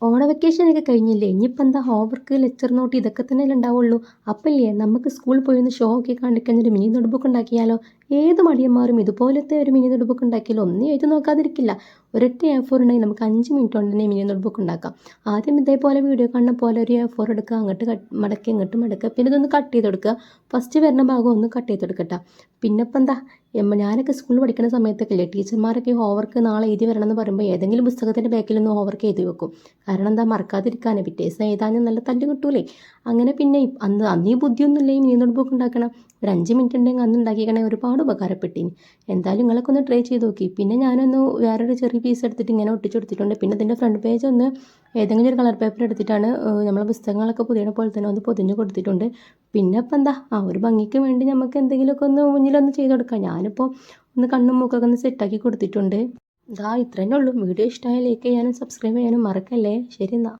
ഓണ വെക്കേഷനൊക്കെ കഴിഞ്ഞില്ലേ ഇനിയിപ്പോൾ എന്താ ഹോംവർക്ക് ലെക്ചർ നോട്ട് ഇതൊക്കെ തന്നെയല്ലേ ഉണ്ടാവുള്ളൂ. അപ്പം ഇല്ലേ നമുക്ക് സ്കൂളിൽ പോയി ഒന്ന് ഷോ ഒക്കെ കാണിക്കാൻ ഒരു മിനി നോട്ട് ബുക്ക് ഉണ്ടാക്കിയാലോ. ഏത് മടിയന്മാരും ഇതുപോലത്തെ ഒരു മിനി നോട്ട് ബുക്ക് ഉണ്ടാക്കിയാലോ ഒന്നും എഴുതി നോക്കാതിരിക്കില്ല. ഒരൊറ്റ A4 ഉണ്ടെങ്കിൽ നമുക്ക് 5 മിനിറ്റ് കൊണ്ട് തന്നെ മിനി നോട്ട് ബുക്ക് ഉണ്ടാക്കാം. ആദ്യം ഇതേപോലെ വീഡിയോ കാണുന്ന പോലെ ഒരു A4 എടുക്കുക, അങ്ങോട്ട് മടക്കി ഇങ്ങോട്ട് മടക്കുക, പിന്നെ ഇതൊന്ന് കട്ട് ചെയ്ത് കൊടുക്കുക. ഫസ്റ്റ് വരുന്ന ഭാഗം ഒന്ന് കട്ട് ചെയ്ത് കൊടുക്കട്ടെ. പിന്നെ ഇപ്പം എന്താ ഞാനൊക്കെ സ്കൂളിൽ പഠിക്കുന്ന സമയത്തൊക്കെ ഇല്ലേ ടീച്ചർമാരൊക്കെ ഹോംവർക്ക് നാളെ എഴുതി വരണം എന്ന് പറയുമ്പോൾ ഏതെങ്കിലും പുസ്തകത്തിൻ്റെ ബാക്കിലൊന്ന് ഹോംവർക്ക് എഴുതി വെക്കും. കാരണം എന്താ മറക്കാതിരിക്കാനേ, പിറ്റേ ദിവസം എഴുതാനും നല്ല തല്ല് കിട്ടൂലേ. അങ്ങനെ പിന്നെ അന്ന് ഈ ബുദ്ധിയൊന്നും ഇല്ലേ മിനി നോട്ട് ബുക്ക് ഉണ്ടാക്കണം. ഒരു 5 മിനിറ്റ് ഉണ്ടെങ്കിൽ അന്ന് ഉണ്ടാക്കിക്കണേ ഒരുപാട് ഉപകാരപ്പെട്ടിനി. എന്തായാലും നിങ്ങളൊക്കെ ഒന്ന് ട്രൈ ചെയ്ത് നോക്കി. പിന്നെ ഞാനൊന്ന് വേറൊരു ചെറിയ പീസ് എടുത്തിട്ട് ഇങ്ങനെ ഒട്ടിച്ച് കൊടുത്തിട്ടുണ്ട്. പിന്നെ ഇതിൻ്റെ ഫ്രണ്ട് പേജ് ഒന്ന് ഏതെങ്കിലും ഒരു കളർ പേപ്പർ എടുത്തിട്ടാണ് നമ്മളെ പുസ്തകങ്ങളൊക്കെ പൊതിയണ പോലെ തന്നെ ഒന്ന് പൊതിഞ്ഞ് കൊടുത്തിട്ടുണ്ട്. പിന്നെ ഇപ്പം എന്താ ഒരു ഭംഗിക്ക് വേണ്ടി നമുക്ക് എന്തെങ്കിലുമൊക്കെ ഒന്ന് മുന്നിലൊന്ന് ചെയ്ത് കൊടുക്കാം. ഞാനിപ്പോൾ ഒന്ന് കണ്ണും മൂക്കൊക്കെ ഒന്ന് സെറ്റാക്കി കൊടുത്തിട്ടുണ്ട്. ഇതാ ഇത്രയേ ഉള്ളൂ. വീഡിയോ ഇഷ്ടമായ ലൈക്ക് ചെയ്യാനും സബ്സ്ക്രൈബ് ചെയ്യാനും മറക്കല്ലേ. ശരി എന്നാൽ.